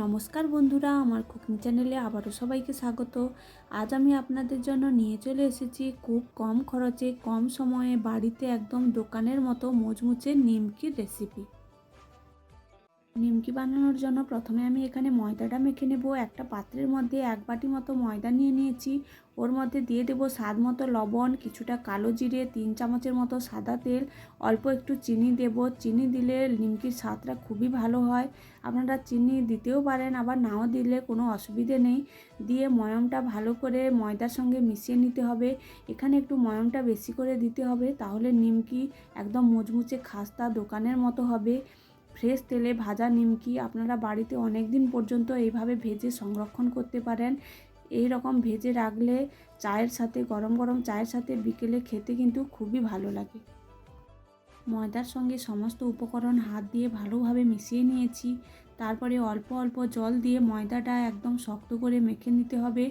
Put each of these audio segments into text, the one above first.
নমস্কার বন্ধুরা, আমার কুকিং চ্যানেলে আবারও সবাইকে স্বাগত। আজ আমি আপনাদের জন্য নিয়ে চলে এসেছি খুব কম খরচে কম সময়ে বাড়িতে একদম দোকানের মতো মুচমুচে নিমকির রেসিপি। নিমকি বানানোর জন্য প্রথমে আমি এখানে ময়দাটা মেখে নেব। একটা পাত্রের মধ্যে 1 বাটি মতো ময়দা নিয়ে নিয়েছি। ওর মধ্যে দিয়ে দেব স্বাদ মতো লবণ, কিছুটা কালো জিরে, 3 চামচের মতো সাদা তেল, অল্প একটু চিনি দেব। চিনি দিলে নিমকির স্বাদটা খুবই ভালো হয়। আপনারা চিনি দিতেও পারেন, আবার নাও দিলে কোনো অসুবিধে নেই। দিয়ে ময়ামটা ভালো করে ময়দার সঙ্গে মিশিয়ে নিতে হবে। এখানে একটু ময়ামটা বেশি করে দিতে হবে, তাহলে নিমকি একদম মুচমুচে খাস্তা দোকানের মতো হবে। ফ্রেশ তেলে ভাজা নিমকি আপনারা বাড়িতে অনেক দিন পর্যন্ত এইভাবে ভেজে সংরক্ষণ করতে পারেন। এই রকম ভেজে রাখলে চায়ের সাথে, গরম গরম চায়ের সাথে বিকেলে খেতে কিন্তু খুবই ভালো লাগে। ময়দার সঙ্গে সমস্ত উপকরণ হাত দিয়ে ভালোভাবে মিশিয়ে নিয়েছি। তারপরে অল্প অল্প জল দিয়ে ময়দাটা একদম শক্ত করে মেখে নিতে হবে।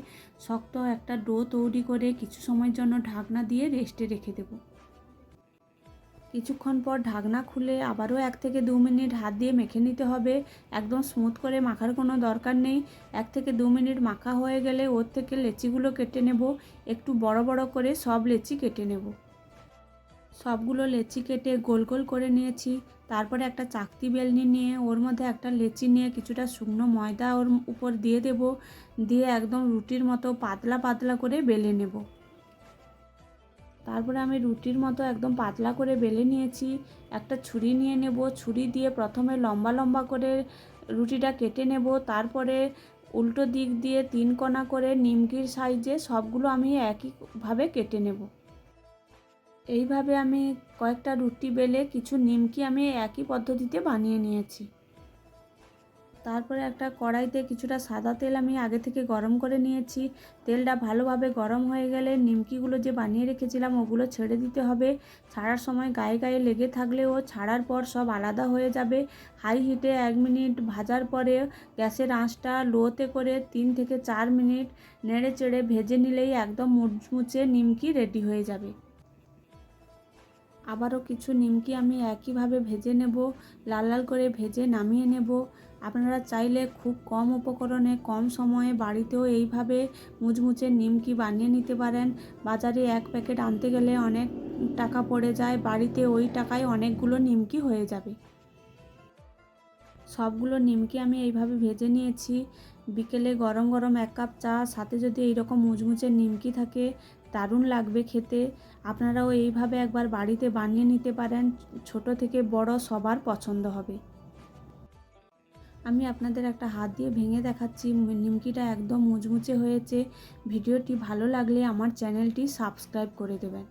শক্ত একটা ডো তৈরি করে কিছু সময়ের জন্য ঢাকনা দিয়ে রেস্টে রেখে দেব। কিছুক্ষণ পর ঢাকনা খুলে আবারও 1 থেকে 2 মিনিট হাত দিয়ে মেখে নিতে হবে। একদম স্মুথ করে মাখার কোনো দরকার নেই। 1 থেকে 2 মিনিট মাখা হয়ে গেলে ওর থেকে লেচিগুলো কেটে নেব। একটু বড় বড় করে সব লেচি কেটে নেব। সবগুলো লেচি কেটে গোল গোল করে নিয়েছি। তারপরে একটা চাকতি বেলনি নিয়ে ওর মধ্যে একটা লেচি নিয়ে কিছুটা শুকনো ময়দা ওর উপর দিয়ে দেব। দিয়ে একদম রুটির মতো পাতলা পাতলা করে বেলে নেব। তারপরে আমি রুটির মতো একদম পাতলা করে বেলে নিয়েছি। একটা ছুরি নিয়ে নেব। ছুরি দিয়ে প্রথমে লম্বা লম্বা করে রুটিটা কেটে নেব। তারপরে উল্টো দিক দিয়ে 3 কোণা করে নিমকির সাইজে সবগুলো আমি একইভাবে কেটে নেব। এইভাবে আমি কয়েকটা রুটি বেলে কিছু নিমকি আমি একই পদ্ধতিতে বানিয়ে নিয়েছি। তারপরে একটা কড়াইতে কিছুটা সাদা তেল আমি আগে থেকে গরম করে নিয়েছি। তেলটা ভালোভাবে গরম হয়ে গেলে নিমকিগুলো যে বানিয়ে রেখেছিলাম ওগুলো ছেড়ে দিতে হবে। ছাড়ার সময় গায়ে গায়ে লেগে থাকলেও ছাড়ার পর সব আলাদা হয়ে যাবে। হাই হিটে 1 মিনিট ভাজার পরে গ্যাসের আঁচটা লোতে করে 3 থেকে 4 মিনিট নেড়ে চেড়ে ভেজে নিলেই একদম মুচমুচে নিমকি রেডি হয়ে যাবে। আবারও কিছু নিমকি আমি একইভাবে ভেজে নেব। লাল লাল করে ভেজে নামিয়ে নেব। আপনারা চাইলে খুব কম উপকরণে কম সময়ে বাড়িতেও এইভাবে মুচমুচে নিমকি বানিয়ে নিতে পারেন। বাজারে 1 প্যাকেট আনতে গেলে অনেক টাকা পড়ে যায়, বাড়িতে ওই টাকায় অনেকগুলো নিমকি হয়ে যাবে। সবগুলো নিমকি আমি এইভাবে ভেজে নিয়েছি। বিকেলে গরম গরম 1 কাপ চা সাথে যদি এইরকম মুচমুচে নিমকি থাকে দারুণ লাগবে খেতে। আপনারাও এইভাবে একবার বাড়িতে বানিয়ে নিতে পারেন। ছোট থেকে বড় সবার পছন্দ হবে। আমি আপনাদের একটা হাত দিয়ে ভেঙে দেখাচ্ছি। নিমকিটা একদম মুচমুচে হয়েছে। ভিডিওটি ভালো লাগলে আমার চ্যানেলটি সাবস্ক্রাইব করে দেবেন।